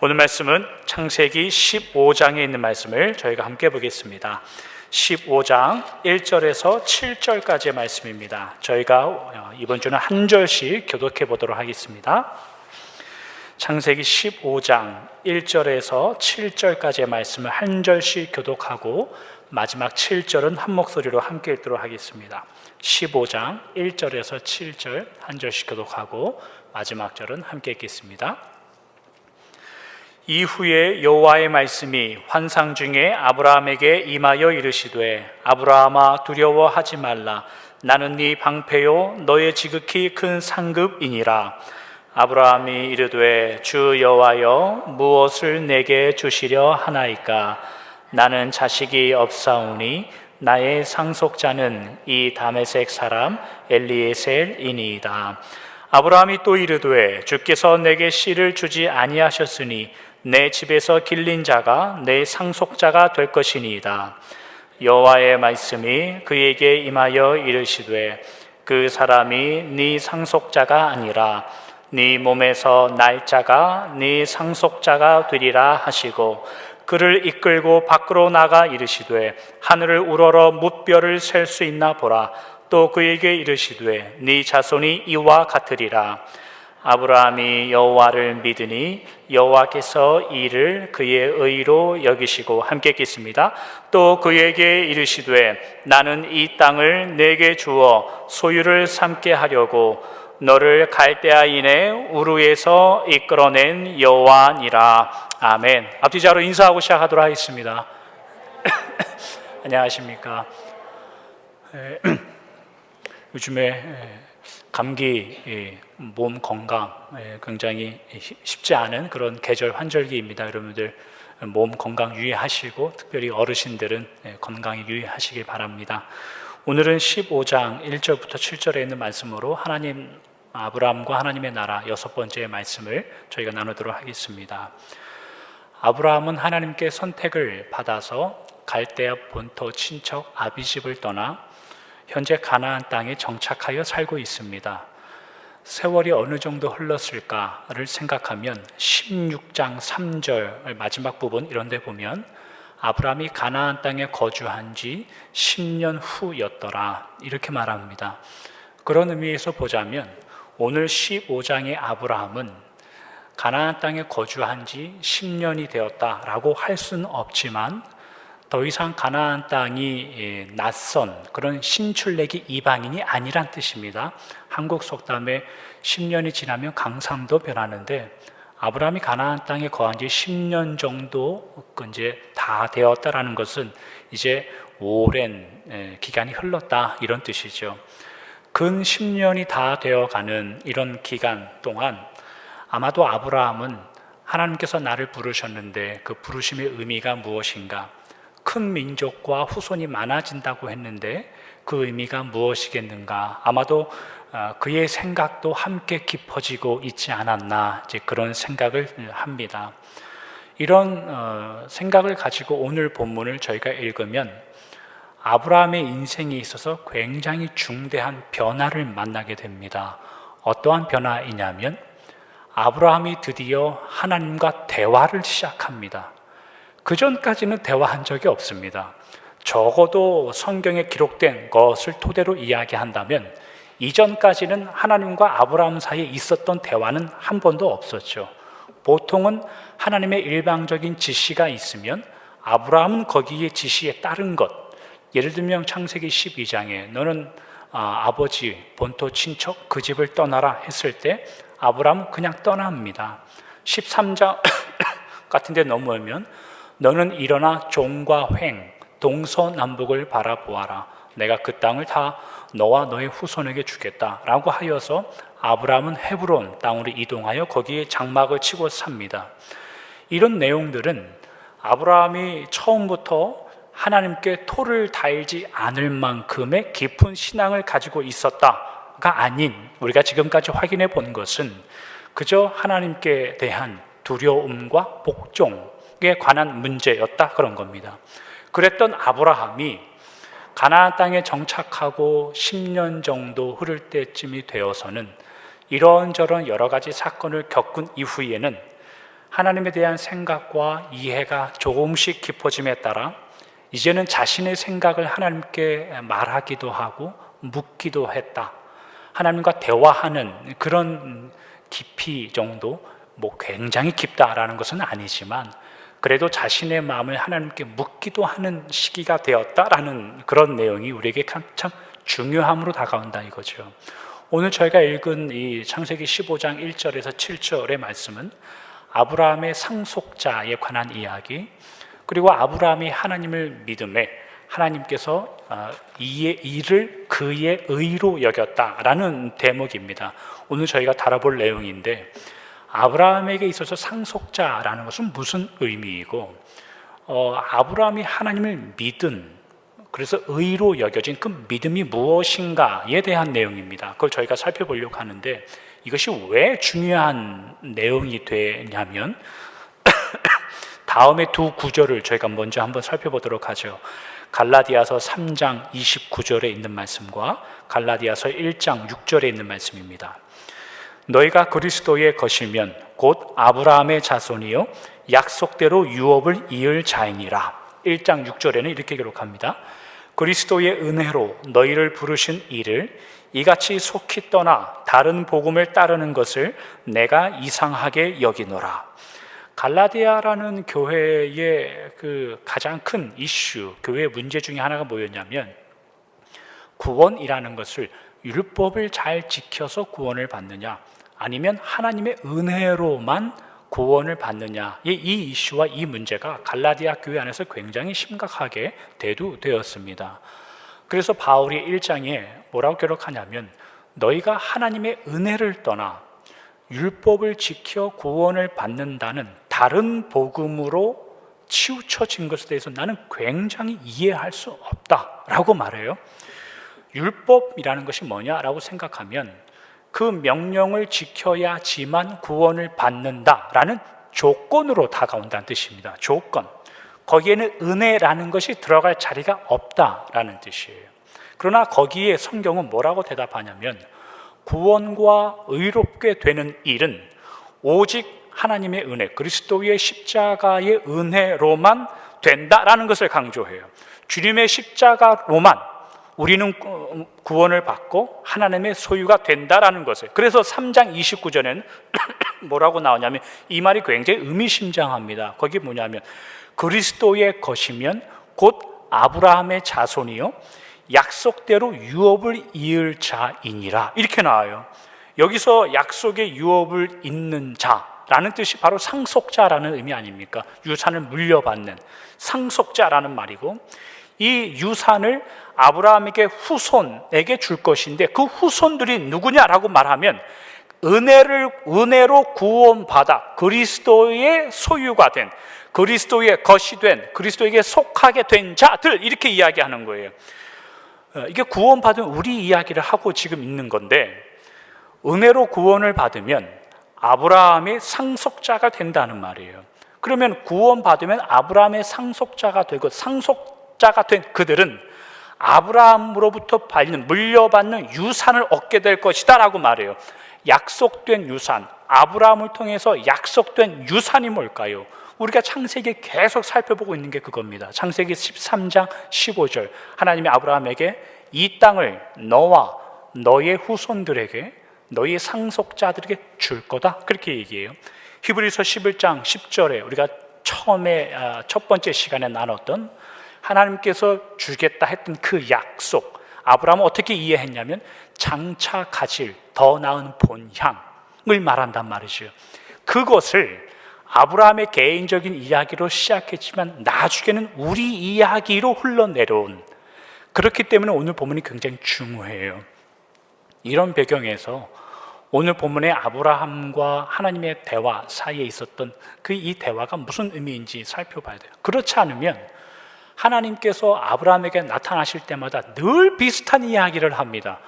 오늘 말씀은 창세기 15장에 있는 말씀을 저희가 함께 보겠습니다. 15장 1절에서 7절까지의 말씀입니다. 저희가 이번 주는 한 절씩 교독해 보도록 하겠습니다. 창세기 15장 1절에서 7절까지의 말씀을 한 절씩 교독하고 마지막 7절은 한 목소리로 함께 읽도록 하겠습니다. 15장 1절에서 7절 한 절씩 교독하고 마지막 절은 함께 읽겠습니다. 이후에 여호와의 말씀이 환상 중에 아브라함에게 임하여 이르시되 아브라함아 두려워하지 말라. 나는 네 방패요 너의 지극히 큰 상급이니라. 아브라함이 이르되 주 여호와여 무엇을 내게 주시려 하나이까. 나는 자식이 없사오니 나의 상속자는 이 다메섹 사람 엘리에셀이니이다. 아브라함이 또 이르되 주께서 내게 씨를 주지 아니하셨으니 내 집에서 길린 자가 내 상속자가 될 것이니이다. 여호와의 말씀이 그에게 임하여 이르시되 그 사람이 네 상속자가 아니라 네 몸에서 날 자가 네 상속자가 되리라 하시고 그를 이끌고 밖으로 나가 이르시되 하늘을 우러러 무뼈를 셀 수 있나 보라. 또 그에게 이르시되 네 자손이 이와 같으리라. 아브라함이 여호와를 믿으니 여호와께서 이를 그의 의로 여기시고 함께 읽겠습니다. 또 그에게 이르시되 나는 이 땅을 내게 주어 소유를 삼게 하려고 너를 갈대아인의 우르에서 이끌어낸 여호와니라. 아멘. 앞뒤자로 인사하고 시작하도록 하겠습니다. 안녕하십니까. 요즘에 감기, 몸 건강 굉장히 쉽지 않은 그런 계절 환절기입니다. 여러분들 몸 건강 유의하시고 특별히 어르신들은 건강에 유의하시길 바랍니다. 오늘은 15장 1절부터 7절에 있는 말씀으로 하나님 아브라함과 하나님의 나라 여섯 번째 말씀을 저희가 나누도록 하겠습니다. 아브라함은 하나님께 선택을 받아서 갈대아 본토 친척 아비집을 떠나 현재 가나안 땅에 정착하여 살고 있습니다. 세월이 어느 정도 흘렀을까를 생각하면 16장 3절 마지막 부분 이런 데 보면 아브라함이 가나안 땅에 거주한 지 10년 후였더라 이렇게 말합니다. 그런 의미에서 보자면 오늘 15장의 아브라함은 가나안 땅에 거주한 지 10년이 되었다라고 할 수는 없지만 더 이상 가나안 땅이 낯선 그런 신출내기 이방인이 아니란 뜻입니다. 한국 속담에 10년이 지나면 강산도 변하는데 아브라함이 가나안 땅에 거한 지 10년 정도 이제 다 되었다라는 것은 이제 오랜 기간이 흘렀다 이런 뜻이죠. 근 10년이 다 되어가는 이런 기간 동안 아마도 아브라함은 하나님께서 나를 부르셨는데 그 부르심의 의미가 무엇인가? 큰 민족과 후손이 많아진다고 했는데 그 의미가 무엇이겠는가? 아마도 그의 생각도 함께 깊어지고 있지 않았나 이제 그런 생각을 합니다. 이런 생각을 가지고 오늘 본문을 저희가 읽으면 아브라함의 인생에 있어서 굉장히 중대한 변화를 만나게 됩니다. 어떠한 변화이냐면 아브라함이 드디어 하나님과 대화를 시작합니다. 그 전까지는 대화한 적이 없습니다. 적어도 성경에 기록된 것을 토대로 이야기한다면 이전까지는 하나님과 아브라함 사이에 있었던 대화는 한 번도 없었죠. 보통은 하나님의 일방적인 지시가 있으면 아브라함은 거기에 지시에 따른 것, 예를 들면 창세기 12장에 너는 아버지 본토 친척 그 집을 떠나라 했을 때 아브라함은 그냥 떠납니다. 13장 같은 데 넘어오면 너는 일어나 종과 횡, 동서남북을 바라보아라. 내가 그 땅을 다 너와 너의 후손에게 주겠다라고 하여서 아브라함은 헤브론 땅으로 이동하여 거기에 장막을 치고 삽니다. 이런 내용들은 아브라함이 처음부터 하나님께 토를 달지 않을 만큼의 깊은 신앙을 가지고 있었다가 아닌 우리가 지금까지 확인해 본 것은 그저 하나님께 대한 두려움과 복종에 관한 문제였다 그런 겁니다. 그랬던 아브라함이 가나안 땅에 정착하고 10년 정도 흐를 때쯤이 되어서는 이런저런 여러 가지 사건을 겪은 이후에는 하나님에 대한 생각과 이해가 조금씩 깊어짐에 따라 이제는 자신의 생각을 하나님께 말하기도 하고 묻기도 했다. 하나님과 대화하는 그런 깊이 정도, 굉장히 깊다라는 것은 아니지만 그래도 자신의 마음을 하나님께 묻기도 하는 시기가 되었다라는 그런 내용이 우리에게 참 중요함으로 다가온다 이거죠. 오늘 저희가 읽은 이 창세기 15장 1절에서 7절의 말씀은 아브라함의 상속자에 관한 이야기, 그리고 아브라함이 하나님을 믿음에 하나님께서 이의 일을 그의 의로 여겼다라는 대목입니다. 오늘 저희가 다뤄볼 내용인데, 아브라함에게 있어서 상속자라는 것은 무슨 의미이고, 아브라함이 하나님을 믿은, 그래서 의로 여겨진 그 믿음이 무엇인가에 대한 내용입니다. 그걸 저희가 살펴보려고 하는데, 이것이 왜 중요한 내용이 되냐면 다음에 두 구절을 저희가 먼저 한번 살펴보도록 하죠. 갈라디아서 3장 29절에 있는 말씀과 갈라디아서 1장 6절에 있는 말씀입니다. 너희가 그리스도의 것이면 곧 아브라함의 자손이요 약속대로 유업을 이을 자이니라. 1장 6절에는 이렇게 기록합니다. 그리스도의 은혜로 너희를 부르신 이를 이같이 속히 떠나 다른 복음을 따르는 것을 내가 이상하게 여기노라. 갈라디아라는 교회의 그 가장 큰 이슈, 교회의 문제 중에 하나가 뭐였냐면, 구원이라는 것을 율법을 잘 지켜서 구원을 받느냐, 아니면 하나님의 은혜로만 구원을 받느냐의 이 이슈와 이 문제가 갈라디아 교회 안에서 굉장히 심각하게 대두되었습니다. 그래서 바울이 1장에 뭐라고 기록하냐면, 너희가 하나님의 은혜를 떠나 율법을 지켜 구원을 받는다는 다른 복음으로 치우쳐진 것에 대해서 나는 굉장히 이해할 수 없다라고 말해요. 율법이라는 것이 뭐냐라고 생각하면 그 명령을 지켜야지만 구원을 받는다라는 조건으로 다가온다는 뜻입니다. 조건. 거기에는 은혜라는 것이 들어갈 자리가 없다라는 뜻이에요. 그러나 거기에 성경은 뭐라고 대답하냐면, 구원과 의롭게 되는 일은 오직 하나님의 은혜, 그리스도의 십자가의 은혜로만 된다라는 것을 강조해요. 주님의 십자가로만 우리는 구원을 받고 하나님의 소유가 된다라는 것을. 그래서 3장 29절에는 뭐라고 나오냐면, 이 말이 굉장히 의미심장합니다. 거기 뭐냐면, 그리스도의 것이면 곧 아브라함의 자손이요 약속대로 유업을 이을 자이니라. 이렇게 나와요. 여기서 약속의 유업을 잇는 자라는 뜻이 바로 상속자라는 의미 아닙니까? 유산을 물려받는 상속자라는 말이고, 이 유산을 아브라함에게 후손에게 줄 것인데, 그 후손들이 누구냐라고 말하면 은혜로 구원받아 그리스도의 소유가 된, 그리스도의 것이 된, 그리스도에게 속하게 된 자들, 이렇게 이야기하는 거예요. 이게 구원받은 우리 이야기를 하고 지금 있는 건데, 은혜로 구원을 받으면 아브라함의 상속자가 된다는 말이에요. 그러면 구원받으면 아브라함의 상속자가 되고, 상속자가 된 그들은 아브라함으로부터 물려받는 유산을 얻게 될 것이다 라고 말해요. 약속된 유산, 아브라함을 통해서 약속된 유산이 뭘까요? 우리가 창세기 계속 살펴보고 있는 게 그겁니다. 창세기 13장 15절, 하나님이 아브라함에게 이 땅을 너와 너의 후손들에게, 너의 상속자들에게 줄 거다, 그렇게 얘기해요. 히브리서 11장 10절에 우리가 처음에 첫 번째 시간에 나눴던 하나님께서 주겠다 했던 그 약속, 아브라함은 어떻게 이해했냐면 장차 가질 더 나은 본향을 말한단 말이죠. 그것을 아브라함의 개인적인 이야기로 시작했지만 나중에는 우리 이야기로 흘러내려온, 그렇기 때문에 오늘 본문이 굉장히 중요해요. 이런 배경에서 오늘 본문의 아브라함과 하나님의 대화 사이에 있었던 이 대화가 무슨 의미인지 살펴봐야 돼요. 그렇지 않으면 하나님께서 아브라함에게 나타나실 때마다 늘 비슷한 이야기를 합니다.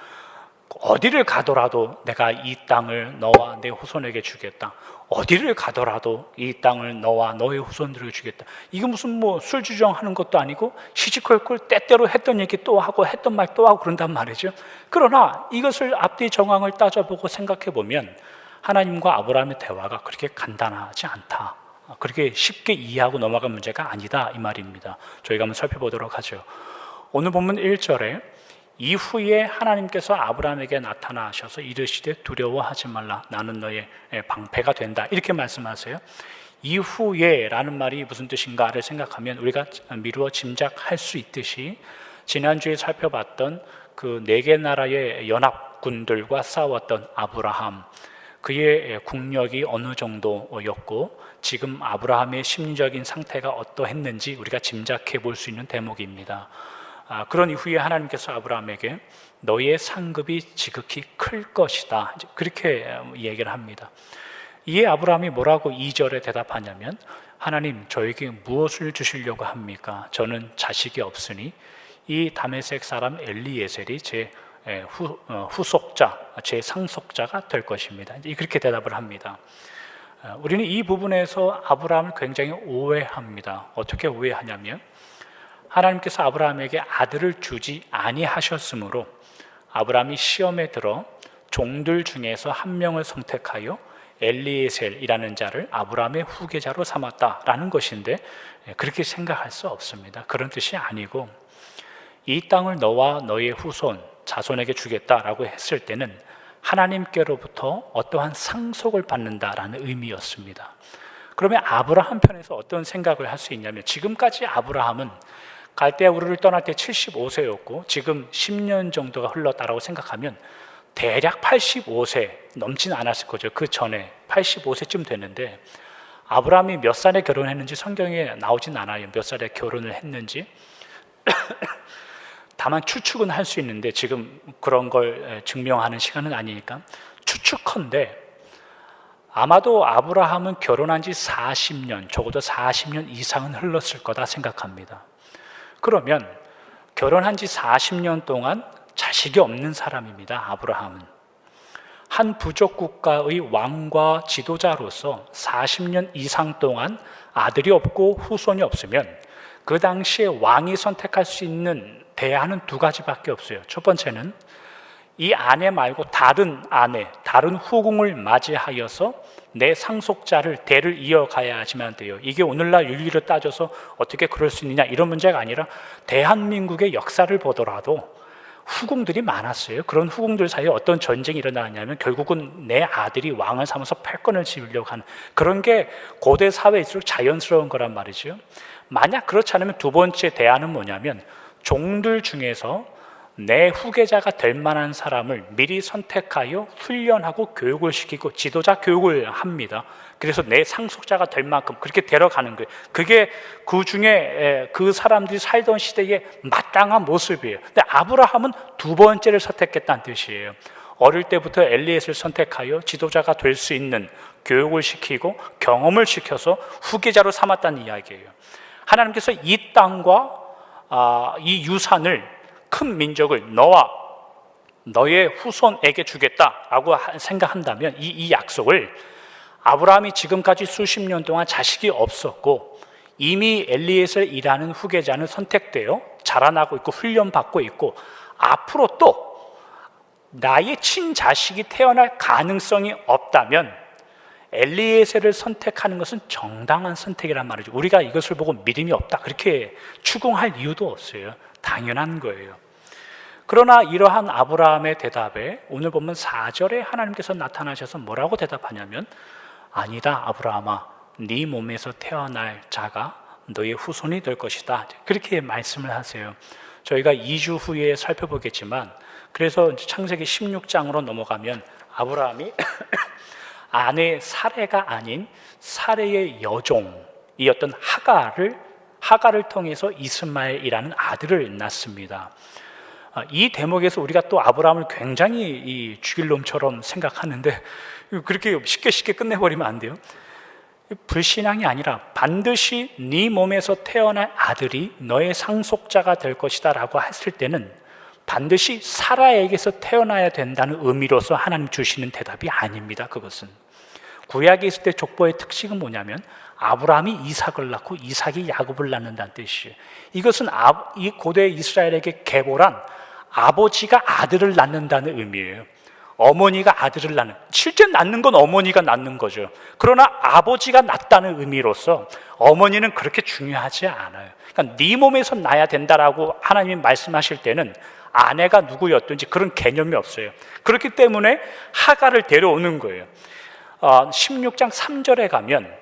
어디를 가더라도 내가 이 땅을 너와 내 후손에게 주겠다. 어디를 가더라도 이 땅을 너와 너의 후손들에게 주겠다. 이게 무슨 술주정하는 것도 아니고 시시콜콜 때때로 했던 얘기 또 하고 했던 말 또 하고 그런단 말이죠. 그러나 이것을 앞뒤 정황을 따져보고 생각해 보면 하나님과 아브라함의 대화가 그렇게 간단하지 않다. 그렇게 쉽게 이해하고 넘어간 문제가 아니다 이 말입니다. 저희가 한번 살펴보도록 하죠. 오늘 본문 1절에 이후에 하나님께서 아브라함에게 나타나셔서 이르시되 두려워하지 말라 나는 너의 방패가 된다 이렇게 말씀하세요. 이후에 라는 말이 무슨 뜻인가를 생각하면 우리가 미루어 짐작할 수 있듯이 지난주에 살펴봤던 그 4개 나라의 연합군들과 싸웠던 아브라함, 그의 국력이 어느 정도였고 지금 아브라함의 심리적인 상태가 어떠했는지 우리가 짐작해 볼 수 있는 대목입니다. 그런 이후에 하나님께서 아브라함에게 너의 상급이 지극히 클 것이다 그렇게 얘기를 합니다. 이에 아브라함이 뭐라고 2절에 대답하냐면 하나님 저에게 무엇을 주시려고 합니까? 저는 자식이 없으니 이 다메섹 사람 엘리에셀이 제 후속자, 제 상속자가 될 것입니다. 그렇게 대답을 합니다. 우리는 이 부분에서 아브라함을 굉장히 오해합니다. 어떻게 오해하냐면 하나님께서 아브라함에게 아들을 주지 아니하셨으므로 아브라함이 시험에 들어 종들 중에서 한 명을 선택하여 엘리에셀이라는 자를 아브라함의 후계자로 삼았다라는 것인데 그렇게 생각할 수 없습니다. 그런 뜻이 아니고 이 땅을 너와 너의 후손, 자손에게 주겠다라고 했을 때는 하나님께로부터 어떠한 상속을 받는다라는 의미였습니다. 그러면 아브라함 편에서 어떤 생각을 할 수 있냐면 지금까지 아브라함은 갈대아 우르를 떠날 때 75세였고 지금 10년 정도가 흘렀다라고 생각하면 대략 85세 넘지는 않았을 거죠. 그 전에 85세쯤 됐는데 아브라함이 몇 살에 결혼했는지 성경에 나오진 않아요. 몇 살에 결혼을 했는지. 다만 추측은 할 수 있는데 지금 그런 걸 증명하는 시간은 아니니까 추측컨대 아마도 아브라함은 결혼한 지 40년, 적어도 40년 이상은 흘렀을 거다 생각합니다. 그러면 결혼한 지 40년 동안 자식이 없는 사람입니다. 아브라함은 한 부족 국가의 왕과 지도자로서 40년 이상 동안 아들이 없고 후손이 없으면 그 당시에 왕이 선택할 수 있는 대안은 2가지밖에 없어요. 첫 번째는 이 아내 말고 다른 아내, 다른 후궁을 맞이하여서 내 상속자를 대를 이어가야지만 돼요. 이게 오늘날 윤리로 따져서 어떻게 그럴 수 있느냐 이런 문제가 아니라 대한민국의 역사를 보더라도 후궁들이 많았어요. 그런 후궁들 사이에 어떤 전쟁이 일어나냐면 결국은 내 아들이 왕을 삼아서 패권을 지으려고 하는 그런 게 고대 사회일수록 자연스러운 거란 말이죠. 만약 그렇지 않으면 2번째 대안은 뭐냐면 종들 중에서 내 후계자가 될 만한 사람을 미리 선택하여 훈련하고 교육을 시키고 지도자 교육을 합니다. 그래서 내 상속자가 될 만큼 그렇게 데려가는 거예요. 그게 그 중에 그 사람들이 살던 시대의 마땅한 모습이에요. 근데 아브라함은 2번째를 선택했다는 뜻이에요. 어릴 때부터 엘리에셀을 선택하여 지도자가 될 수 있는 교육을 시키고 경험을 시켜서 후계자로 삼았다는 이야기예요. 하나님께서 이 땅과 이 유산을 큰 민족을 너와 너의 후손에게 주겠다라고 생각한다면 이 약속을 아브라함이 지금까지 수십 년 동안 자식이 없었고 이미 엘리에셀이라는 후계자는 선택되어 자라나고 있고 훈련받고 있고 앞으로 또 나의 친자식이 태어날 가능성이 없다면 엘리에셀을 선택하는 것은 정당한 선택이란 말이죠. 우리가 이것을 보고 믿음이 없다 그렇게 추궁할 이유도 없어요. 당연한 거예요. 그러나 이러한 아브라함의 대답에 오늘 보면 4절에 하나님께서 나타나셔서 뭐라고 대답하냐면 아니다 아브라함아 네 몸에서 태어날 자가 너의 후손이 될 것이다 그렇게 말씀을 하세요. 저희가 2주 후에 살펴보겠지만 그래서 창세기 16장으로 넘어가면 아브라함이 아내 사레가 아닌 사레의 여종이었던 하갈을 통해서 이스마엘이라는 아들을 낳습니다. 이 대목에서 우리가 또 아브라함을 굉장히 죽일 놈처럼 생각하는데 그렇게 쉽게 끝내버리면 안 돼요. 불신앙이 아니라 반드시 네 몸에서 태어날 아들이 너의 상속자가 될 것이다 라고 했을 때는 반드시 사라에게서 태어나야 된다는 의미로서 하나님 주시는 대답이 아닙니다. 그것은 구약에 있을 때 족보의 특징은 뭐냐면 아브라함이 이삭을 낳고 이삭이 야곱을 낳는다는 뜻이에요. 이것은 이 고대 이스라엘에게 계보란 아버지가 아들을 낳는다는 의미예요. 어머니가 아들을 낳는, 실제 낳는 건 어머니가 낳는 거죠. 그러나 아버지가 낳다는 의미로서 어머니는 그렇게 중요하지 않아요. 그러니까 네 몸에서 낳아야 된다라고 하나님이 말씀하실 때는 아내가 누구였든지 그런 개념이 없어요. 그렇기 때문에 하갈을 데려오는 거예요. 16장 3절에 가면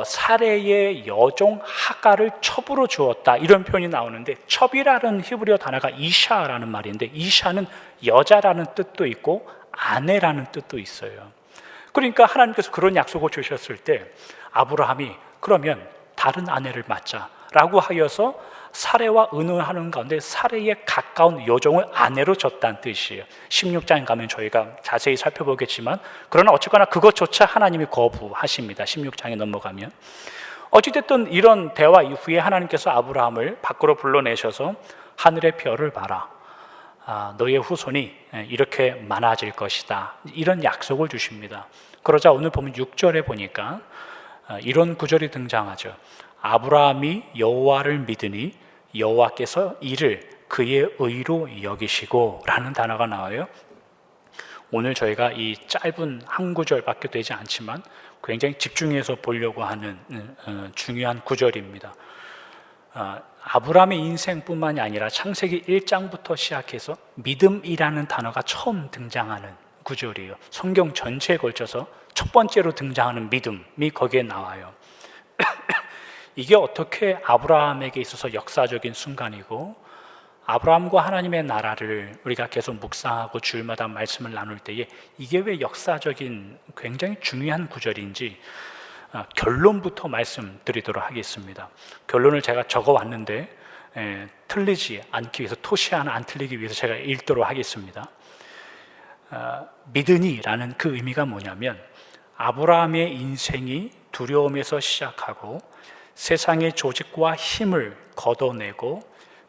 사레의 여종 하갈을 첩으로 주었다, 이런 표현이 나오는데, 첩이라는 히브리어 단어가 이샤라는 말인데, 이샤는 여자라는 뜻도 있고 아내라는 뜻도 있어요. 그러니까 하나님께서 그런 약속을 주셨을 때 아브라함이 그러면 다른 아내를 맞자라고 하여서 사레와 의논하는 가운데 사레에 가까운 여종을 아내로 줬다는 뜻이에요. 16장에 가면 저희가 자세히 살펴보겠지만, 그러나 어쨌거나 그것조차 하나님이 거부하십니다. 16장에 넘어가면. 어찌됐든 이런 대화 이후에 하나님께서 아브라함을 밖으로 불러내셔서 하늘의 별을 봐라, 너의 후손이 이렇게 많아질 것이다, 이런 약속을 주십니다. 그러자 오늘 보면 6절에 보니까 이런 구절이 등장하죠. 아브라함이 여호와를 믿으니 여호와께서 이를 그의 의로 여기시고, 라는 단어가 나와요. 오늘 저희가 이 짧은 한 구절밖에 되지 않지만 굉장히 집중해서 보려고 하는 중요한 구절입니다. 아브라함의 인생뿐만이 아니라 창세기 1장부터 시작해서 믿음이라는 단어가 처음 등장하는 구절이에요. 성경 전체에 걸쳐서 첫 번째로 등장하는 믿음이 거기에 나와요. 이게 어떻게 아브라함에게 있어서 역사적인 순간이고, 아브라함과 하나님의 나라를 우리가 계속 묵상하고 주일마다 말씀을 나눌 때에 이게 왜 역사적인 굉장히 중요한 구절인지 결론부터 말씀드리도록 하겠습니다. 결론을 제가 적어왔는데 틀리지 않기 위해서, 토시 하나 안 틀리기 위해서 제가 읽도록 하겠습니다. 믿으니라는 그 의미가 뭐냐면, 아브라함의 인생이 두려움에서 시작하고 세상의 조직과 힘을 걷어내고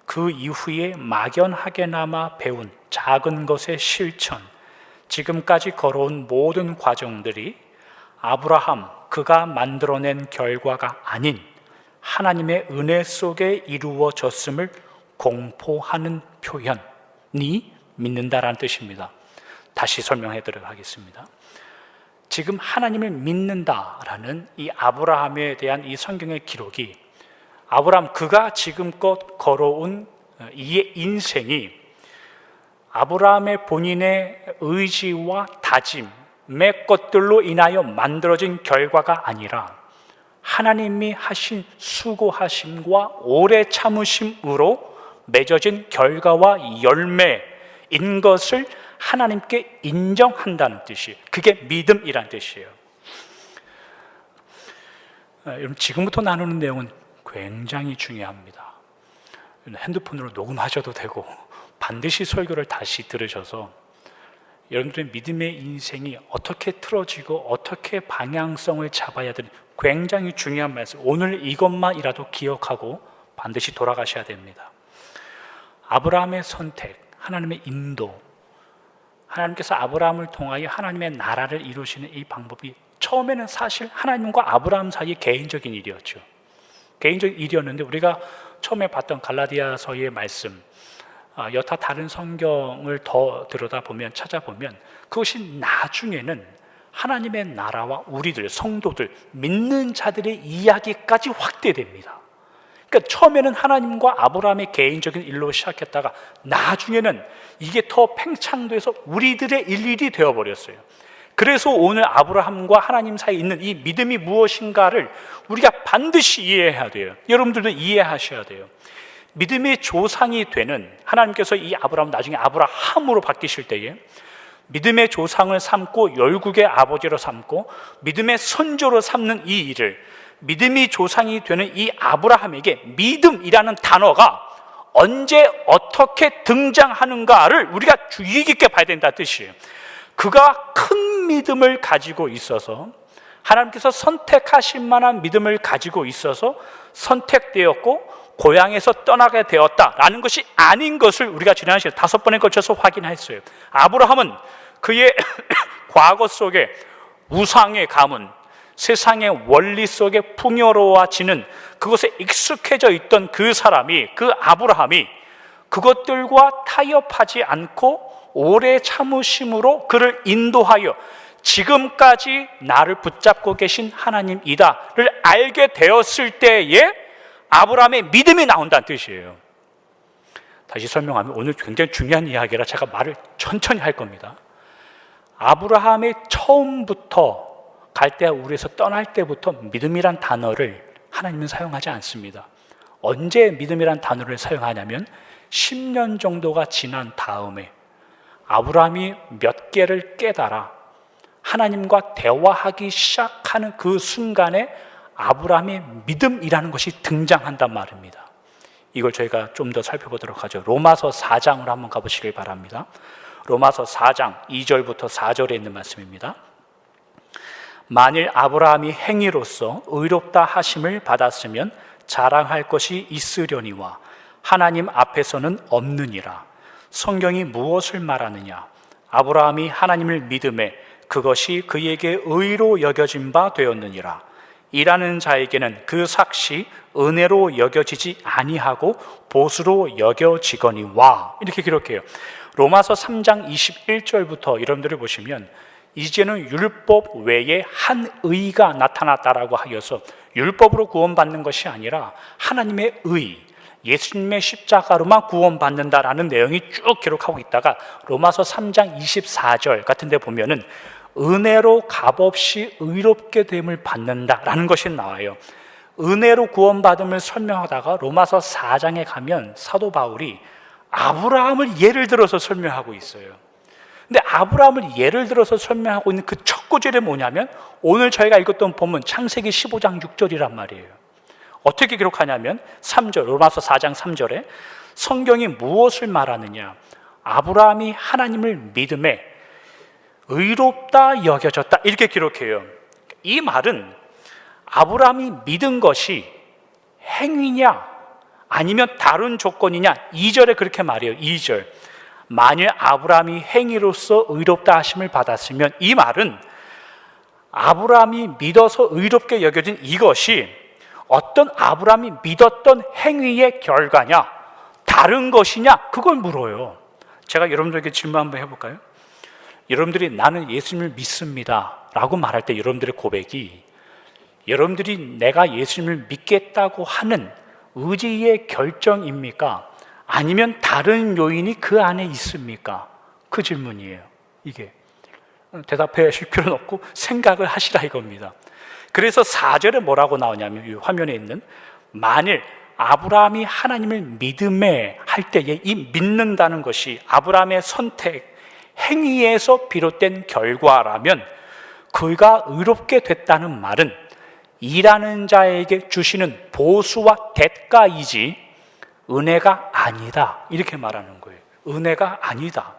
그 이후에 막연하게나마 배운 작은 것의 실천, 지금까지 걸어온 모든 과정들이 아브라함 그가 만들어낸 결과가 아닌 하나님의 은혜 속에 이루어졌음을 공포하는 표현이 믿는다라는 뜻입니다. 다시 설명해 드리도록 하겠습니다. 지금 하나님을 믿는다라는 이 아브라함에 대한 이 성경의 기록이, 아브라함 그가 지금껏 걸어온 이 인생이 아브라함의 본인의 의지와 다짐의 것들로 인하여 만들어진 결과가 아니라 하나님이 하신 수고하심과 오래 참으심으로 맺어진 결과와 열매인 것을 하나님께 인정한다는 뜻이에요. 그게 믿음이란 뜻이에요. 여러분, 지금부터 나누는 내용은 굉장히 중요합니다. 핸드폰으로 녹음하셔도 되고 반드시 설교를 다시 들으셔서 여러분들의 믿음의 인생이 어떻게 틀어지고 어떻게 방향성을 잡아야 되는 굉장히 중요한 말씀, 오늘 이것만이라도 기억하고 반드시 돌아가셔야 됩니다. 아브라함의 선택, 하나님의 인도, 하나님께서 아브라함을 통하여 하나님의 나라를 이루시는 이 방법이 처음에는 사실 하나님과 아브라함 사이의 개인적인 일이었죠. 개인적인 일이었는데 우리가 처음에 봤던 갈라디아서의 말씀, 여타 다른 성경을 더 들여다보면, 찾아보면 그것이 나중에는 하나님의 나라와 우리들, 성도들, 믿는 자들의 이야기까지 확대됩니다. 그러니까 처음에는 하나님과 아브라함의 개인적인 일로 시작했다가 나중에는 이게 더 팽창돼서 우리들의 일일이 되어버렸어요. 그래서 오늘 아브라함과 하나님 사이에 있는 이 믿음이 무엇인가를 우리가 반드시 이해해야 돼요. 여러분들도 이해하셔야 돼요. 믿음의 조상이 되는, 하나님께서 이 아브라함 나중에 아브라함으로 바뀌실 때에 믿음의 조상을 삼고 열국의 아버지로 삼고 믿음의 선조로 삼는 이 일을, 믿음이 조상이 되는 이 아브라함에게 믿음이라는 단어가 언제 어떻게 등장하는가를 우리가 주의 깊게 봐야 된다는 뜻이에요. 그가 큰 믿음을 가지고 있어서, 하나님께서 선택하신 만한 믿음을 가지고 있어서 선택되었고 고향에서 떠나게 되었다라는 것이 아닌 것을 우리가 지난 시간에 5번에 걸쳐서 확인했어요. 아브라함은 그의 과거 속에 우상의 가문, 세상의 원리 속에 풍요로워지는 그것에 익숙해져 있던 그 사람이, 그 아브라함이 그것들과 타협하지 않고 오래 참으심으로 그를 인도하여 지금까지 나를 붙잡고 계신 하나님이다를 알게 되었을 때에 아브라함의 믿음이 나온다는 뜻이에요. 다시 설명하면 오늘 굉장히 중요한 이야기라 제가 말을 천천히 할 겁니다. 아브라함의 처음부터 갈대아 우르에서 떠날 때부터 믿음이란 단어를 하나님은 사용하지 않습니다. 언제 믿음이란 단어를 사용하냐면 10년 정도가 지난 다음에 아브라함이 몇 개를 깨달아 하나님과 대화하기 시작하는 그 순간에 아브라함의 믿음이라는 것이 등장한단 말입니다. 이걸 저희가 좀 더 살펴보도록 하죠. 로마서 4장으로 한번 가보시길 바랍니다. 로마서 4장 2절부터 4절에 있는 말씀입니다. 만일 아브라함이 행위로서 의롭다 하심을 받았으면 자랑할 것이 있으려니와 하나님 앞에서는 없느니라. 성경이 무엇을 말하느냐? 아브라함이 하나님을 믿음에 그것이 그에게 의로 여겨진 바 되었느니라. 일하는 자에게는 그 삭시 은혜로 여겨지지 아니하고 보수로 여겨지거니와. 이렇게 기록해요. 로마서 3장 21절부터 여러분들이 보시면 이제는 율법 외에 한 의가 나타났다라고 하여서 율법으로 구원받는 것이 아니라 하나님의 의, 예수님의 십자가로만 구원받는다라는 내용이 쭉 기록하고 있다가 로마서 3장 24절 같은 데 보면은 은혜로 값없이 의롭게 됨을 받는다라는 것이 나와요. 은혜로 구원받음을 설명하다가 로마서 4장에 가면 사도 바울이 아브라함을 예를 들어서 설명하고 있어요. 근데 아브라함을 예를 들어서 설명하고 있는 그 첫 구절이 뭐냐면 오늘 저희가 읽었던 본문 창세기 15장 6절이란 말이에요. 어떻게 기록하냐면 3절, 로마서 4장 3절에 성경이 무엇을 말하느냐? 아브라함이 하나님을 믿음에 의롭다 여겨졌다 이렇게 기록해요. 이 말은 아브라함이 믿은 것이 행위냐 아니면 다른 조건이냐 2절에 그렇게 말해요. 2절 만일 아브라함이 행위로서 의롭다 하심을 받았으면 이 말은 아브라함이 믿어서 의롭게 여겨진 이것이 어떤 아브라함이 믿었던 행위의 결과냐 다른 것이냐 그걸 물어요. 제가 여러분들에게 질문 한번 해볼까요? 여러분들이 나는 예수님을 믿습니다 라고 말할 때 여러분들의 고백이 여러분들이 내가 예수님을 믿겠다고 하는 의지의 결정입니까? 아니면 다른 요인이 그 안에 있습니까? 그 질문이에요. 이게 대답하실 필요는 없고 생각을 하시라 이겁니다. 그래서 4절에 뭐라고 나오냐면 이 화면에 있는 만일 아브라함이 하나님을 믿음에 할 때에 이 믿는다는 것이 아브라함의 선택, 행위에서 비롯된 결과라면 그가 의롭게 됐다는 말은 일하는 자에게 주시는 보수와 대가이지 은혜가 아니다 이렇게 말하는 거예요. 은혜가 아니다.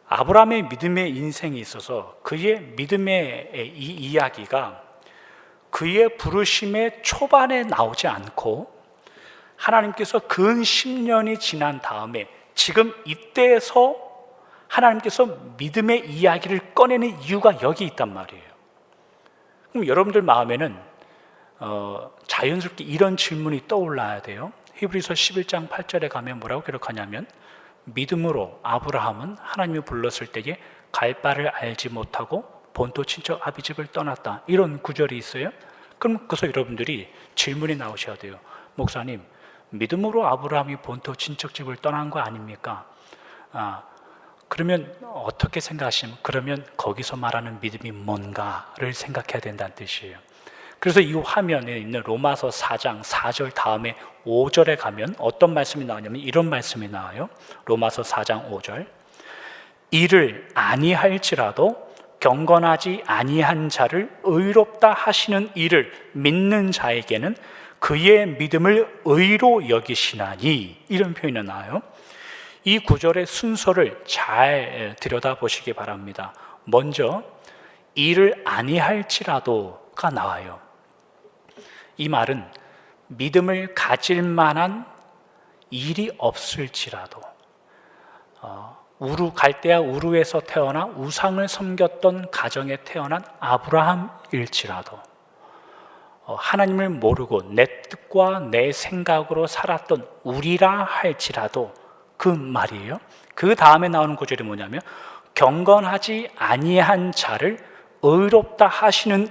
아브라함의 믿음의 인생이 있어서 그의 믿음의 이 이야기가 그의 부르심의 초반에 나오지 않고 하나님께서 근 10년이 지난 다음에 지금 이때에서 하나님께서 믿음의 이야기를 꺼내는 이유가 여기 있단 말이에요. 그럼 여러분들 마음에는 자연스럽게 이런 질문이 떠올라야 돼요. 히브리서 11장 8절에 가면 뭐라고 기록하냐면 믿음으로 아브라함은 하나님이 불렀을 때에 갈 바를 알지 못하고 본토 친척 아비 집을 떠났다 이런 구절이 있어요. 그럼 그래서 여러분들이 질문이 나오셔야 돼요. 목사님 믿음으로 아브라함이 본토 친척 집을 떠난 거 아닙니까? 그러면 어떻게 생각하시면 그러면 거기서 말하는 믿음이 뭔가를 생각해야 된다는 뜻이에요. 그래서 이 화면에 있는 로마서 4장 4절 다음에 5절에 가면 어떤 말씀이 나오냐면 이런 말씀이 나와요. 로마서 4장 5절 이를 아니할지라도 경건하지 아니한 자를 의롭다 하시는 이를 믿는 자에게는 그의 믿음을 의로 여기시나니 이런 표현이 나와요. 이 구절의 순서를 잘 들여다보시기 바랍니다. 먼저 이를 아니할지라도가 나와요. 이 말은 믿음을 가질 만한 일이 없을지라도 갈대아 우르에서 태어나 우상을 섬겼던 가정에 태어난 아브라함일지라도 하나님을 모르고 내 뜻과 내 생각으로 살았던 우리라 할지라도, 그 말이에요. 그 다음에 나오는 구절이 뭐냐면 경건하지 아니한 자를 의롭다 하시는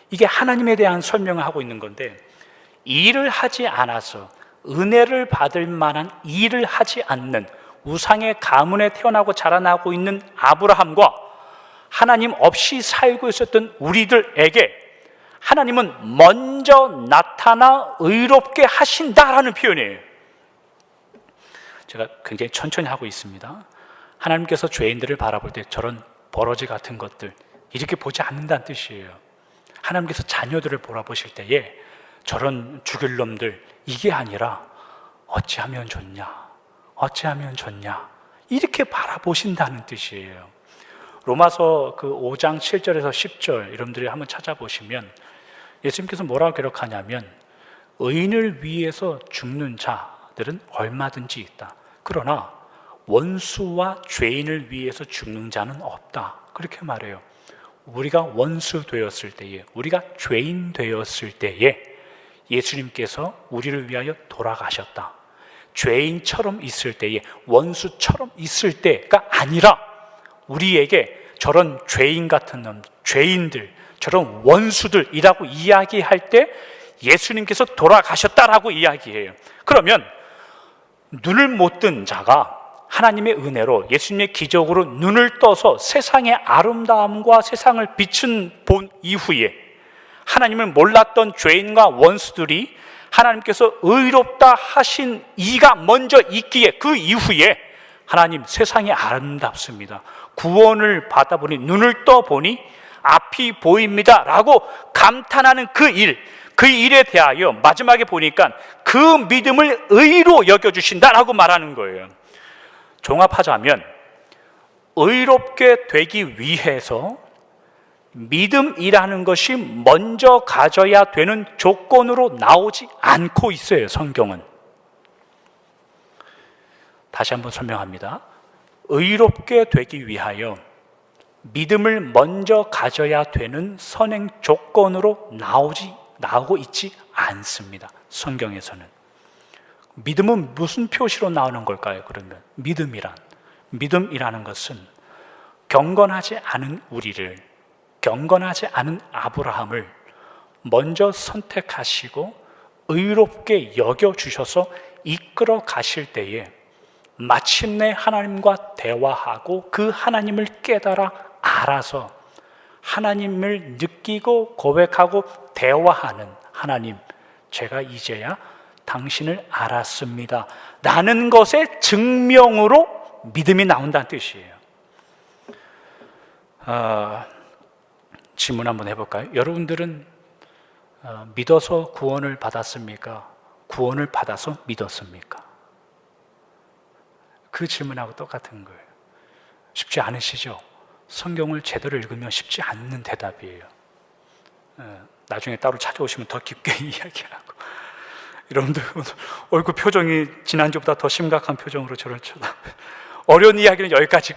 이게 하나님에 대한 설명을 하고 있는 건데, 일을 하지 않아서 은혜를 받을 만한 일을 하지 않는 우상의 가문에 태어나고 자라나고 있는 아브라함과 하나님 없이 살고 있었던 우리들에게 하나님은 먼저 나타나 의롭게 하신다라는 표현이에요. 제가 굉장히 천천히 하고 있습니다. 하나님께서 죄인들을 바라볼 때 저런 버러지 같은 것들 이렇게 보지 않는다는 뜻이에요. 하나님께서 자녀들을 바라보실 때에 저런 죽일 놈들, 이게 아니라 어찌하면 좋냐, 어찌하면 좋냐, 이렇게 바라보신다는 뜻이에요. 로마서 그 5장 7절에서 10절 여러분들이 한번 찾아보시면 예수님께서 뭐라고 기록하냐면 의인을 위해서 죽는 자들은 얼마든지 있다. 그러나 원수와 죄인을 위해서 죽는 자는 없다. 그렇게 말해요. 우리가 원수 되었을 때에, 우리가 죄인 되었을 때에 예수님께서 우리를 위하여 돌아가셨다. 죄인처럼 있을 때에, 원수처럼 있을 때가 아니라 우리에게 저런 죄인 같은 놈, 죄인들, 저런 원수들이라고 이야기할 때 예수님께서 돌아가셨다라고 이야기해요. 그러면 눈을 못 뜬 자가 하나님의 은혜로 예수님의 기적으로 눈을 떠서 세상의 아름다움과 세상을 빛은 본 이후에 하나님을 몰랐던 죄인과 원수들이 하나님께서 의롭다 하신 이가 먼저 있기에, 그 이후에 하나님 세상이 아름답습니다, 구원을 받아보니, 눈을 떠보니 앞이 보입니다 라고 감탄하는 그 일에 대하여 마지막에 보니까 그 믿음을 의로 여겨주신다라고 말하는 거예요. 종합하자면 의롭게 되기 위해서 믿음이라는 것이 먼저 가져야 되는 조건으로 나오지 않고 있어요, 성경은. 다시 한번 설명합니다. 의롭게 되기 위하여 믿음을 먼저 가져야 되는 선행 조건으로 나오고 있지 않습니다, 성경에서는. 믿음은 무슨 표시로 나오는 걸까요? 그러면 믿음이라는 것은 경건하지 않은 우리를, 경건하지 않은 아브라함을 먼저 선택하시고 의롭게 여겨주셔서 이끌어 가실 때에 마침내 하나님과 대화하고 그 하나님을 깨달아 알아서 하나님을 느끼고 고백하고 대화하는, 하나님, 제가 이제야 당신을 알았습니다 라는 것의 증명으로 믿음이 나온다는 뜻이에요. 질문 한번 해볼까요? 여러분들은 믿어서 구원을 받았습니까? 구원을 받아서 믿었습니까? 그 질문하고 똑같은 거예요. 쉽지 않으시죠? 성경을 제대로 읽으면 쉽지 않는 대답이에요. 나중에 따로 찾아오시면 더 깊게 이야기하고. 여러분들 얼굴 표정이 지난주보다 더 심각한 표정으로 저를 쳐다. 어려운 이야기는 여기까지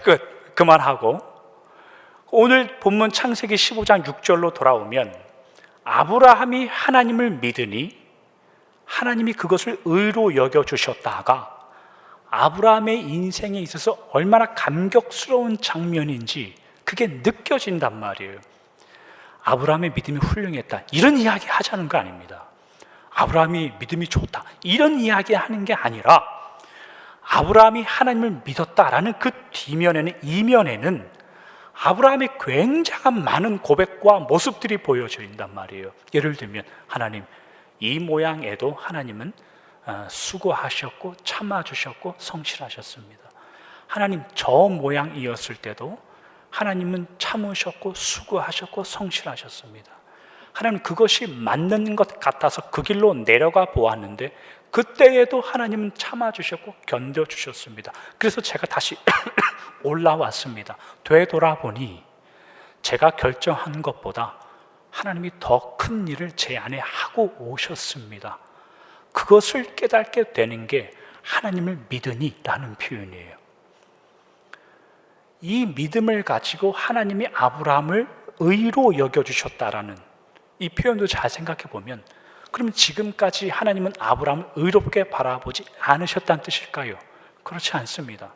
그만하고 오늘 본문 창세기 15장 6절로 돌아오면 아브라함이 하나님을 믿으니 하나님이 그것을 의로 여겨주셨다가 아브라함의 인생에 있어서 얼마나 감격스러운 장면인지 그게 느껴진단 말이에요. 아브라함의 믿음이 훌륭했다, 이런 이야기 하자는 거 아닙니다. 아브라함이 믿음이 좋다, 이런 이야기 하는 게 아니라 아브라함이 하나님을 믿었다라는 그 뒤면에는, 이면에는 아브라함의 굉장한 많은 고백과 모습들이 보여진단 말이에요. 예를 들면 하나님, 이 모양에도 하나님은 수고하셨고 참아주셨고 성실하셨습니다. 하나님, 저 모양이었을 때도 하나님은 참으셨고 수고하셨고 성실하셨습니다. 하나님, 그것이 맞는 것 같아서 그 길로 내려가 보았는데 그때에도 하나님은 참아주셨고 견뎌주셨습니다. 그래서 제가 다시 올라왔습니다. 되돌아보니 제가 결정한 것보다 하나님이 더 큰 일을 제 안에 하고 오셨습니다. 그것을 깨닫게 되는 게 하나님을 믿으니 라는 표현이에요. 이 믿음을 가지고 하나님이 아브라함을 의로 여겨주셨다라는 이 표현도 잘 생각해 보면 그럼 지금까지 하나님은 아브라함을 의롭게 바라보지 않으셨다는 뜻일까요? 그렇지 않습니다.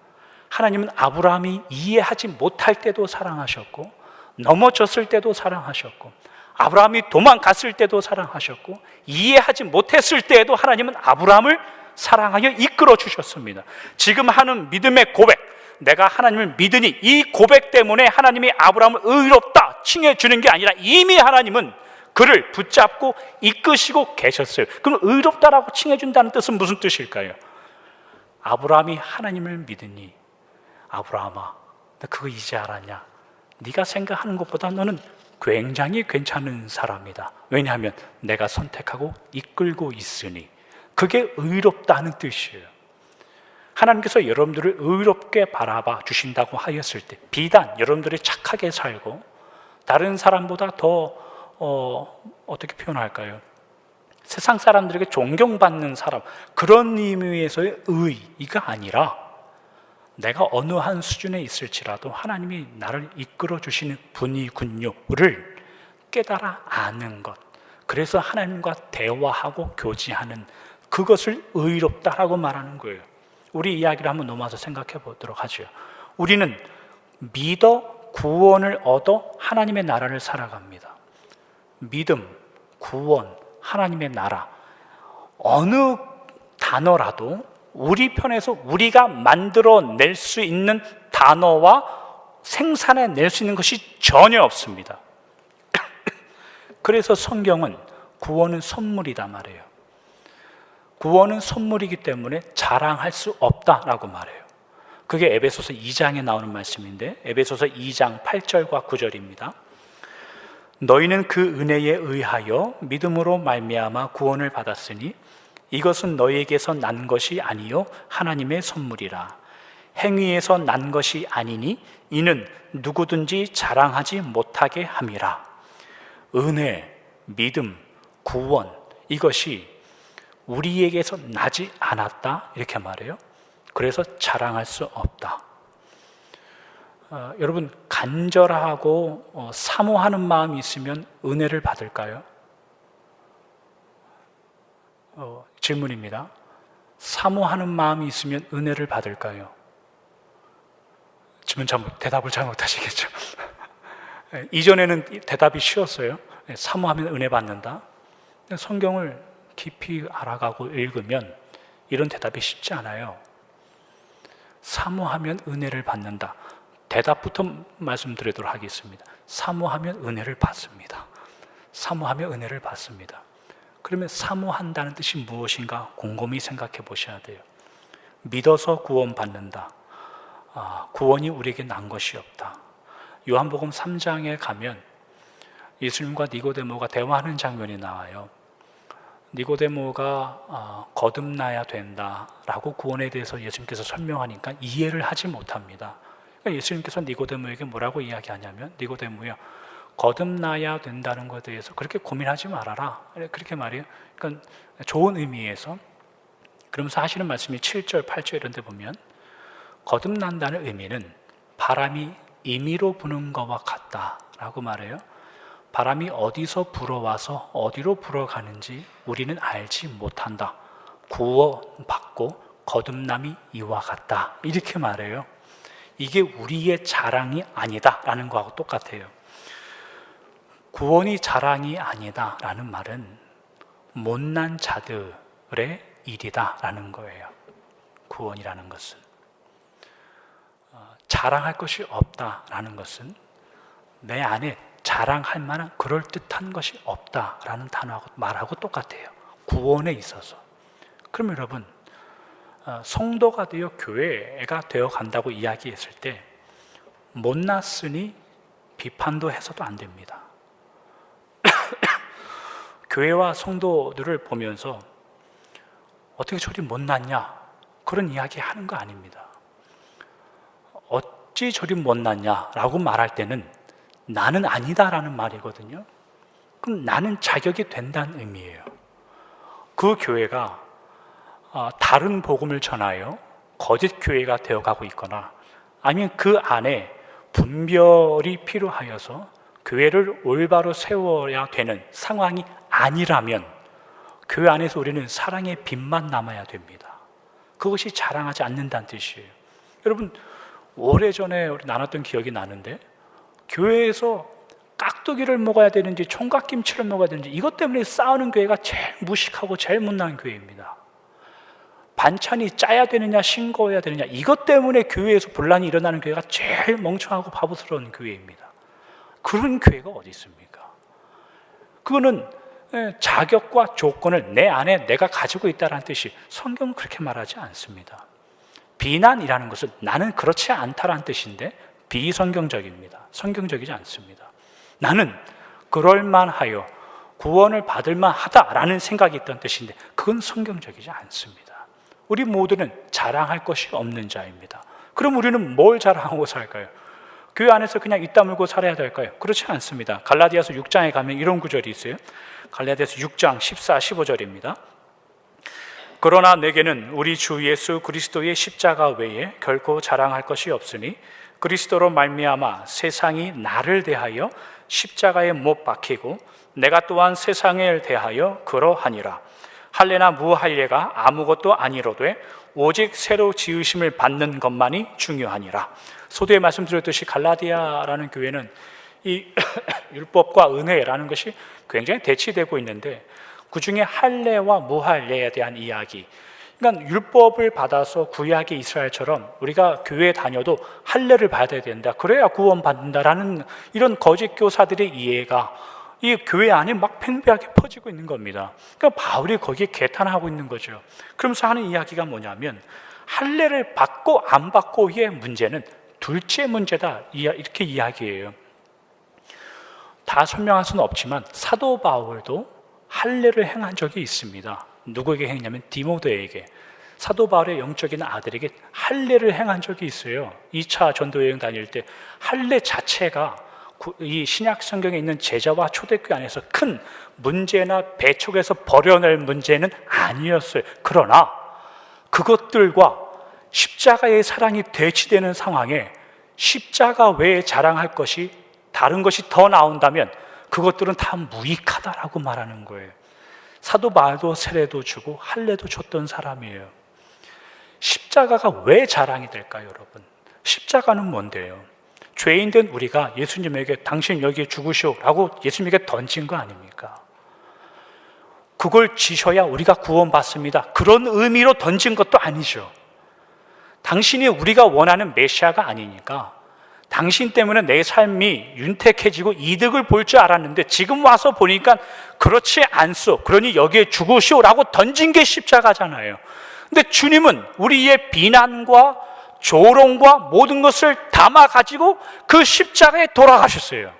하나님은 아브라함이 이해하지 못할 때도 사랑하셨고, 넘어졌을 때도 사랑하셨고, 아브라함이 도망갔을 때도 사랑하셨고, 이해하지 못했을 때에도 하나님은 아브라함을 사랑하여 이끌어 주셨습니다. 지금 하는 믿음의 고백, 내가 하나님을 믿으니 이 고백 때문에 하나님이 아브라함을 의롭다 칭해 주는 게 아니라 이미 하나님은 그를 붙잡고 이끄시고 계셨어요. 그럼 의롭다라고 칭해 준다는 뜻은 무슨 뜻일까요? 아브라함이 하나님을 믿으니, 아브라함아, 너 그거 이제 알았냐? 네가 생각하는 것보다 너는 굉장히 괜찮은 사람이다. 왜냐하면 내가 선택하고 이끌고 있으니. 그게 의롭다는 뜻이에요. 하나님께서 여러분들을 의롭게 바라봐 주신다고 하였을 때, 비단 여러분들이 착하게 살고 다른 사람보다 더 어떻게 표현할까요? 세상 사람들에게 존경받는 사람, 그런 의미에서의 의의가 아니라 내가 어느 한 수준에 있을지라도 하나님이 나를 이끌어 주시는 분이군요를 깨달아 아는 것, 그래서 하나님과 대화하고 교제하는 그것을 의롭다라고 말하는 거예요. 우리 이야기를 한번 넘어와서 생각해 보도록 하죠. 우리는 믿어 구원을 얻어 하나님의 나라를 살아갑니다. 믿음, 구원, 하나님의 나라, 어느 단어라도 우리 편에서 우리가 만들어낼 수 있는 단어와 생산해낼 수 있는 것이 전혀 없습니다. 그래서 성경은 구원은 선물이다 말해요. 구원은 선물이기 때문에 자랑할 수 없다라고 말해요. 그게 에베소서 2장에 나오는 말씀인데, 에베소서 2장 8절과 9절입니다. 너희는 그 은혜에 의하여 믿음으로 말미암아 구원을 받았으니 이것은 너희에게서 난 것이 아니요 하나님의 선물이라. 행위에서 난 것이 아니니 이는 누구든지 자랑하지 못하게 함이라. 은혜, 믿음, 구원, 이것이 우리에게서 나지 않았다 이렇게 말해요. 그래서 자랑할 수 없다. 여러분, 간절하고 사모하는 마음이 있으면 은혜를 받을까요? 질문입니다. 사모하는 마음이 있으면 은혜를 받을까요? 대답을 잘 못하시겠죠. 이전에는 대답이 쉬웠어요. 사모하면 은혜 받는다. 성경을 깊이 알아가고 읽으면 이런 대답이 쉽지 않아요. 사모하면 은혜를 받는다. 대답부터 말씀드리도록 하겠습니다. 사모하면 은혜를 받습니다. 사모하면 은혜를 받습니다. 그러면 사모한다는 뜻이 무엇인가 곰곰이 생각해 보셔야 돼요. 믿어서 구원받는다. 구원이 우리에게 난 것이 없다. 요한복음 3장에 가면 예수님과 니고데모가 대화하는 장면이 나와요. 니고데모가 거듭나야 된다라고 구원에 대해서 예수님께서 설명하니까 이해를 하지 못합니다. 그러니까 예수님께서 니고데모에게 뭐라고 이야기하냐면, 니고데모야, 거듭나야 된다는 것에 대해서 그렇게 고민하지 말아라, 그렇게 말해요. 그러니까 좋은 의미에서. 그러면서 하시는 말씀이 7절, 8절 이런 데 보면 거듭난다는 의미는 바람이 임의로 부는 것과 같다라고 말해요. 바람이 어디서 불어와서 어디로 불어가는지 우리는 알지 못한다. 구원받고 거듭남이 이와 같다, 이렇게 말해요. 이게 우리의 자랑이 아니다라는 거하고 똑같아요. 구원이 자랑이 아니다라는 말은 못난 자들의 일이다라는 거예요. 구원이라는 것은 자랑할 것이 없다라는 것은 내 안에 자랑할 만한 그럴듯한 것이 없다라는 단어하고 말하고 똑같아요. 구원에 있어서. 그럼 여러분, 성도가 되어 교회가 되어 간다고 이야기했을 때 못났으니 비판도 해서도 안 됩니다. 교회와 성도들을 보면서 어떻게 저리 못났냐, 그런 이야기 하는 거 아닙니다. 어찌 저리 못났냐라고 말할 때는 나는 아니다라는 말이거든요. 그럼 나는 자격이 된다는 의미예요. 그 교회가 다른 복음을 전하여 거짓 교회가 되어가고 있거나, 아니면 그 안에 분별이 필요하여서 교회를 올바로 세워야 되는 상황이 아니라면 교회 안에서 우리는 사랑의 빛만 남아야 됩니다. 그것이 자랑하지 않는다는 뜻이에요. 여러분, 오래전에 우리 나눴던 기억이 나는데 교회에서 깍두기를 먹어야 되는지 총각김치를 먹어야 되는지 이것 때문에 싸우는 교회가 제일 무식하고 제일 못난 교회입니다. 반찬이 짜야 되느냐 싱거워야 되느냐 이것 때문에 교회에서 분란이 일어나는 교회가 제일 멍청하고 바보스러운 교회입니다. 그런 교회가 어디 있습니까? 그거는 자격과 조건을 내 안에 내가 가지고 있다는 뜻이, 성경은 그렇게 말하지 않습니다. 비난이라는 것은 나는 그렇지 않다라는 뜻인데 비성경적입니다. 성경적이지 않습니다. 나는 그럴만하여 구원을 받을만 하다라는 생각이 있다는 뜻인데 그건 성경적이지 않습니다. 우리 모두는 자랑할 것이 없는 자입니다. 그럼 우리는 뭘 자랑하고 살까요? 교회 안에서 그냥 입 다물고 살아야 될까요? 그렇지 않습니다. 갈라디아서 6장에 가면 이런 구절이 있어요. 갈라디아서 6장 14, 15절입니다. 그러나 내게는 우리 주 예수 그리스도의 십자가 외에 결코 자랑할 것이 없으니 그리스도로 말미암아 세상이 나를 대하여 십자가에 못 박히고 내가 또한 세상을 대하여 그러하니라. 할례나 무할례가 아무것도 아니로되 오직 새로 지으심을 받는 것만이 중요하니라. 소두에 말씀드렸듯이 갈라디아라는 교회는 이 율법과 은혜라는 것이 굉장히 대치되고 있는데 그 중에 할례와 무할례에 대한 이야기, 그러니까 율법을 받아서 구약의 이스라엘처럼 우리가 교회에 다녀도 할례를 받아야 된다, 그래야 구원받는다라는 이런 거짓 교사들의 이해가 이 교회 안에 막 팽배하게 퍼지고 있는 겁니다. 그러니까 바울이 거기에 개탄하고 있는 거죠. 그러면서 하는 이야기가 뭐냐면 할례를 받고 안 받고의 문제는 둘째 문제다, 이렇게 이야기해요. 다 설명할 수는 없지만 사도 바울도 할례를 행한 적이 있습니다. 누구에게 행했냐면 디모데에게, 사도 바울의 영적인 아들에게 할례를 행한 적이 있어요. 2차 전도여행 다닐 때 할례 자체가 이 신약 성경에 있는 제자와 초대교회 안에서 큰 문제나 배척에서 버려낼 문제는 아니었어요. 그러나 그것들과 십자가의 사랑이 대치되는 상황에 십자가 외에 자랑할 것이, 다른 것이 더 나온다면 그것들은 다 무익하다라고 말하는 거예요. 사도 바울도 세례도 주고 할례도 줬던 사람이에요. 십자가가 왜 자랑이 될까요, 여러분? 십자가는 뭔데요? 죄인된 우리가 예수님에게 당신 여기에 죽으시오라고 예수님에게 던진 거 아닙니까? 그걸 지셔야 우리가 구원받습니다, 그런 의미로 던진 것도 아니죠. 당신이 우리가 원하는 메시아가 아니니까 당신 때문에 내 삶이 윤택해지고 이득을 볼 줄 알았는데 지금 와서 보니까 그렇지 않소, 그러니 여기에 죽으시오라고 던진 게 십자가잖아요. 근데 주님은 우리의 비난과 조롱과 모든 것을 담아가지고 그 십자가에 돌아가셨어요.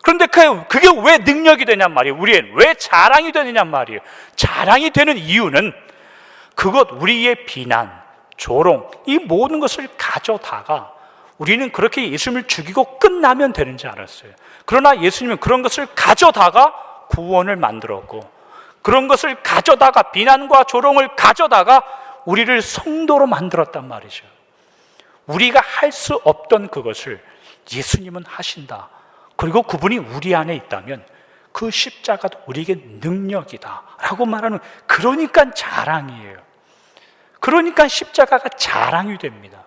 그런데 그게 왜 능력이 되냔 말이에요. 우리의 왜 자랑이 되느냔 말이에요. 자랑이 되는 이유는 그것, 우리의 비난, 조롱, 이 모든 것을 가져다가 우리는 그렇게 예수님을 죽이고 끝나면 되는 줄 알았어요. 그러나 예수님은 그런 것을 가져다가 구원을 만들었고, 그런 것을 가져다가 비난과 조롱을 가져다가 우리를 성도로 만들었단 말이죠. 우리가 할 수 없던 그것을 예수님은 하신다. 그리고 그분이 우리 안에 있다면 그 십자가도 우리에게 능력이다 라고 말하는, 그러니까 자랑이에요. 그러니까 십자가가 자랑이 됩니다.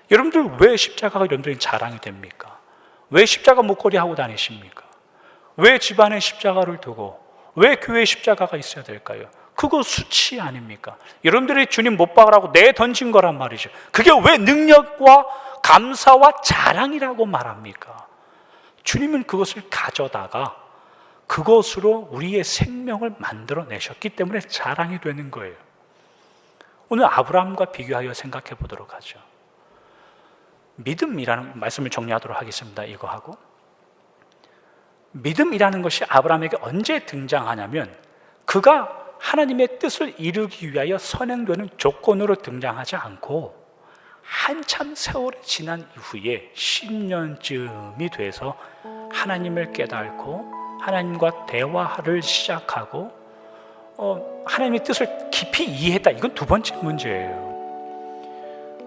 여러분들 왜 십자가가 여러분들이 자랑이 됩니까? 왜 십자가 목걸이 하고 다니십니까? 왜 집안에 십자가를 두고, 왜 교회에 십자가가 있어야 될까요? 그거 수치 아닙니까? 여러분들이 주님 못 박으라고 내던진 거란 말이죠. 그게 왜 능력과 감사와 자랑이라고 말합니까? 주님은 그것을 가져다가 그것으로 우리의 생명을 만들어내셨기 때문에 자랑이 되는 거예요. 오늘 아브라함과 비교하여 생각해 보도록 하죠. 믿음이라는 말씀을 정리하도록 하겠습니다. 이거 하고, 믿음이라는 것이 아브라함에게 언제 등장하냐면 그가 하나님의 뜻을 이루기 위하여 선행되는 조건으로 등장하지 않고 한참 세월이 지난 이후에 10년쯤이 돼서 하나님을 깨닫고 하나님과 대화를 시작하고 하나님의 뜻을 깊이 이해했다. 이건 두 번째 문제예요.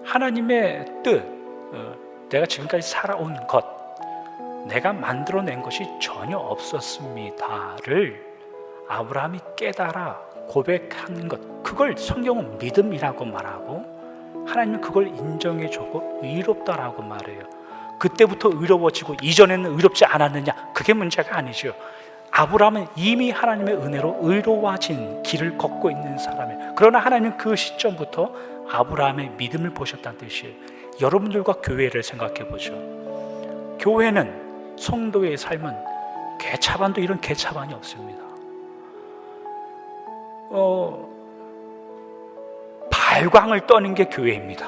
하나님의 뜻, 내가 지금까지 살아온 것, 내가 만들어낸 것이 전혀 없었습니다를 아브라함이 깨달아 고백하는 것, 그걸 성경은 믿음이라고 말하고 하나님은 그걸 인정해주고 의롭다라고 말해요. 그때부터 의로워지고 이전에는 의롭지 않았느냐, 그게 문제가 아니죠. 아브라함은 이미 하나님의 은혜로 의로워진 길을 걷고 있는 사람이에요. 그러나 하나님은 그 시점부터 아브라함의 믿음을 보셨다는 뜻이에요. 여러분들과 교회를 생각해 보죠. 교회는, 성도의 삶은 개차반도 이런 개차반이 없습니다. 발광을 떠는 게 교회입니다.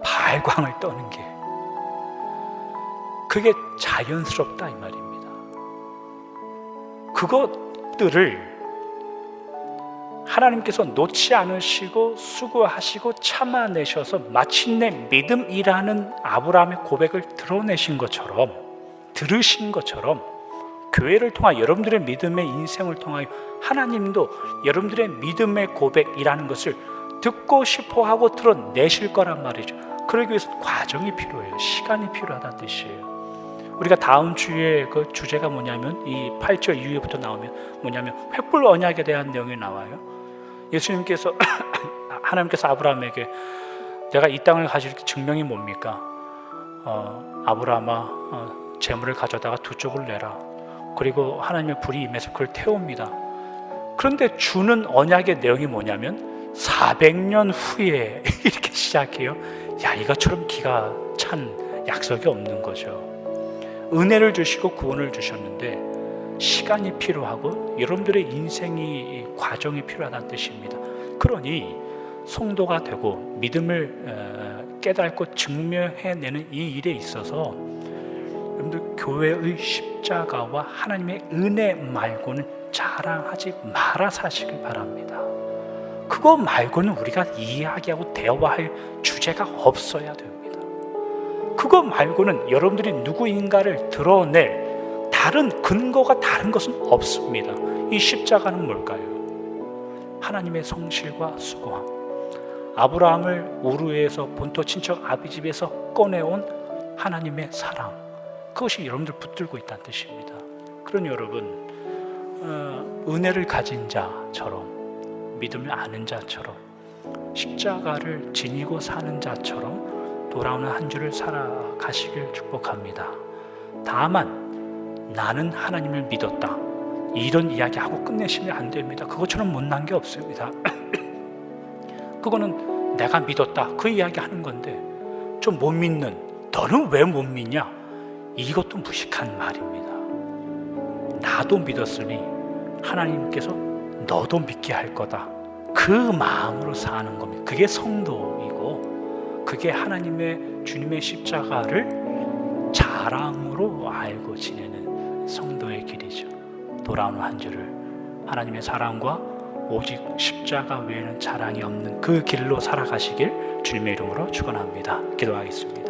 발광을 떠는 게, 그게 자연스럽다 이 말입니다. 그것들을 하나님께서 놓지 않으시고 수고하시고 참아내셔서 마침내 믿음이라는 아브라함의 고백을 드러내신 것처럼, 들으신 것처럼 교회를 통하여 여러분들의 믿음의 인생을 통하여 하나님도 여러분들의 믿음의 고백이라는 것을 듣고 싶어하고 드러내실 거란 말이죠. 그러기 위해서 과정이 필요해요. 시간이 필요하다는 뜻이에요. 우리가 다음 주에 그 주제가 뭐냐면, 이 8절 이후부터 나오면 뭐냐면 횃불 언약에 대한 내용이 나와요. 예수님께서 하나님께서 아브라함에게 내가 이 땅을 가질 증명이 뭡니까? 아브라함아, 재물을 가져다가 두 쪽을 내라. 그리고 하나님의 불이 임해서 그걸 태웁니다. 그런데 주는 언약의 내용이 뭐냐면 400년 후에 이렇게 시작해요. 야, 이것처럼 기가 찬 약속이 없는 거죠. 은혜를 주시고 구원을 주셨는데 시간이 필요하고 여러분들의 인생이, 과정이 필요하다는 뜻입니다. 그러니 성도가 되고 믿음을 깨닫고 증명해내는 이 일에 있어서 여러분들 교회의 십자가와 하나님의 은혜 말고는 자랑하지 말아 사시길 바랍니다. 그거 말고는 우리가 이야기하고 대화할 주제가 없어야 됩니다. 그거 말고는 여러분들이 누구인가를 드러낼 다른 근거가, 다른 것은 없습니다. 이 십자가는 뭘까요? 하나님의 성실과 수고함. 아브라함을 우르에서 본토 친척 아비집에서 꺼내온 하나님의 사랑, 그것이 여러분들 붙들고 있다는 뜻입니다. 그러니 여러분, 은혜를 가진 자처럼, 믿음을 아는 자처럼, 십자가를 지니고 사는 자처럼 돌아오는 한 주를 살아가시길 축복합니다. 다만 나는 하나님을 믿었다, 이런 이야기하고 끝내시면 안 됩니다. 그것처럼 못난 게 없습니다. 그거는 내가 믿었다, 그 이야기 하는 건데, 좀 못 믿는, 너는 왜 못 믿냐, 이것도 무식한 말입니다. 나도 믿었으니 하나님께서 너도 믿게 할 거다, 그 마음으로 사는 겁니다. 그게 성도이고, 그게 하나님의 주님의 십자가를 자랑으로 알고 지내는 성도의 길이죠. 돌아오는 한 주를 하나님의 사랑과 오직 십자가 외에는 자랑이 없는 그 길로 살아가시길 주님의 이름으로 축원합니다. 기도하겠습니다.